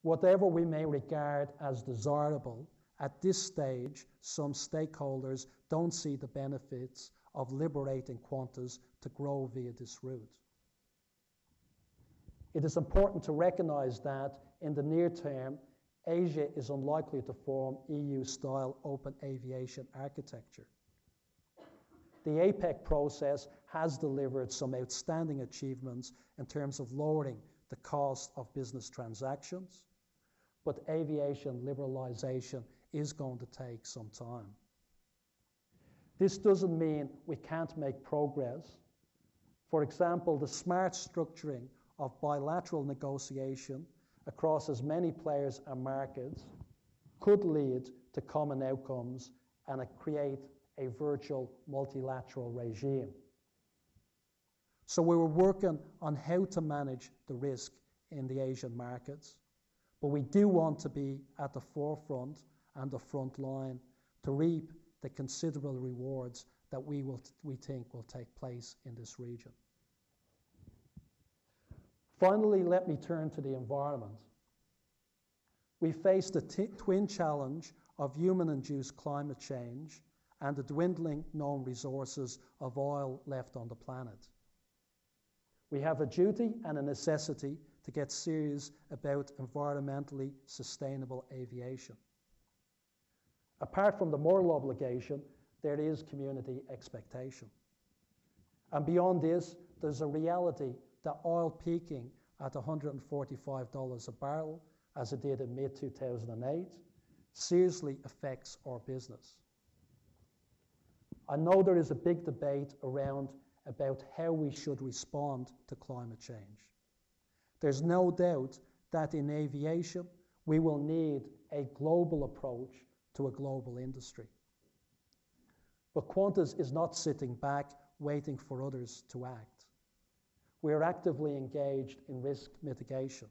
Whatever we may regard as desirable, at this stage, some stakeholders don't see the benefits of liberating Qantas to grow via this route. It is important to recognise that in the near term, Asia is unlikely to form EU-style open aviation architecture. The APEC process has delivered some outstanding achievements in terms of lowering the cost of business transactions, but aviation liberalisation is going to take some time. This doesn't mean we can't make progress. For example, the smart structuring of bilateral negotiation across as many players and markets could lead to common outcomes and create a virtual multilateral regime. So we were working on how to manage the risk in the Asian markets, but we do want to be at the forefront and the front line to reap the considerable rewards that we think will take place in this region. Finally, let me turn to the environment. We face the twin challenge of human-induced climate change and the dwindling known resources of oil left on the planet. We have a duty and a necessity to get serious about environmentally sustainable aviation. Apart from the moral obligation, there is community expectation. And beyond this, there's a reality that oil peaking at $145 a barrel, as it did in mid-2008, seriously affects our business. I know there is a big debate around about how we should respond to climate change. There's no doubt that in aviation, we will need a global approach to a global industry. But Qantas is not sitting back waiting for others to act. We are actively engaged in risk mitigation.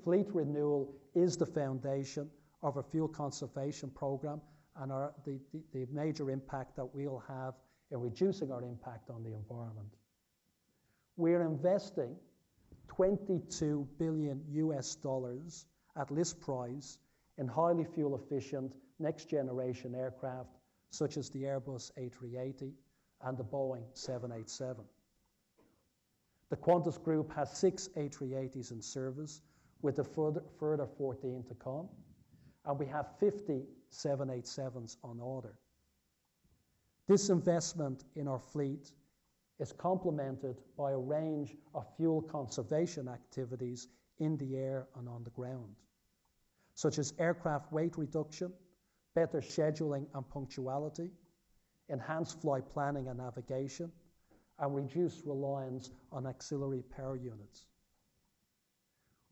Fleet renewal is the foundation of our fuel conservation program and the major impact that we'll have in reducing our impact on the environment. We're investing $22 billion US at list price in highly fuel efficient next generation aircraft such as the Airbus A380 and the Boeing 787. The Qantas Group has 6 A380s in service with a further 14 to come, and we have 50 787s on order. This investment in our fleet is complemented by a range of fuel conservation activities in the air and on the ground, such as aircraft weight reduction, better scheduling and punctuality, enhanced flight planning and navigation, and reduced reliance on auxiliary power units.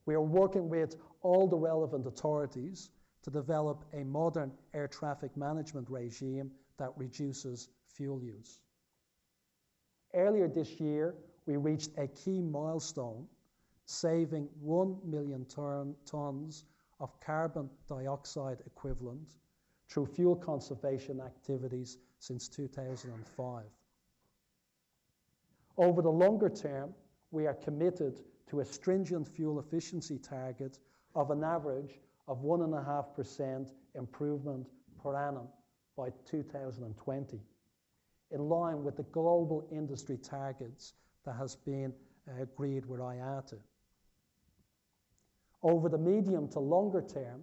We are working with all the relevant authorities to develop a modern air traffic management regime that reduces fuel use. Earlier this year, we reached a key milestone, saving 1 million tons of carbon dioxide equivalent through fuel conservation activities since 2005. Over the longer term, we are committed to a stringent fuel efficiency target of an average of 1.5% improvement per annum by 2020, in line with the global industry targets that has been agreed with IATA. Over the medium to longer term,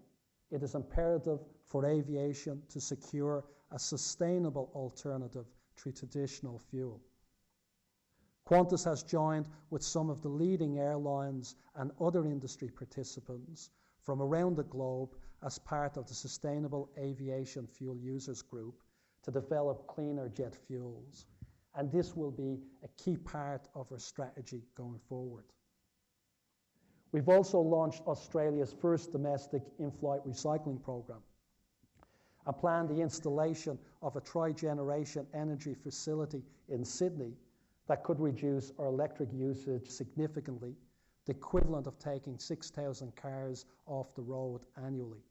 it is imperative for aviation to secure a sustainable alternative to traditional fuel. Qantas has joined with some of the leading airlines and other industry participants from around the globe as part of the Sustainable Aviation Fuel Users Group to develop cleaner jet fuels, and this will be a key part of our strategy going forward. We've also launched Australia's first domestic in-flight recycling program and planned the installation of a tri-generation energy facility in Sydney that could reduce our electric usage significantly, the equivalent of taking 6,000 cars off the road annually.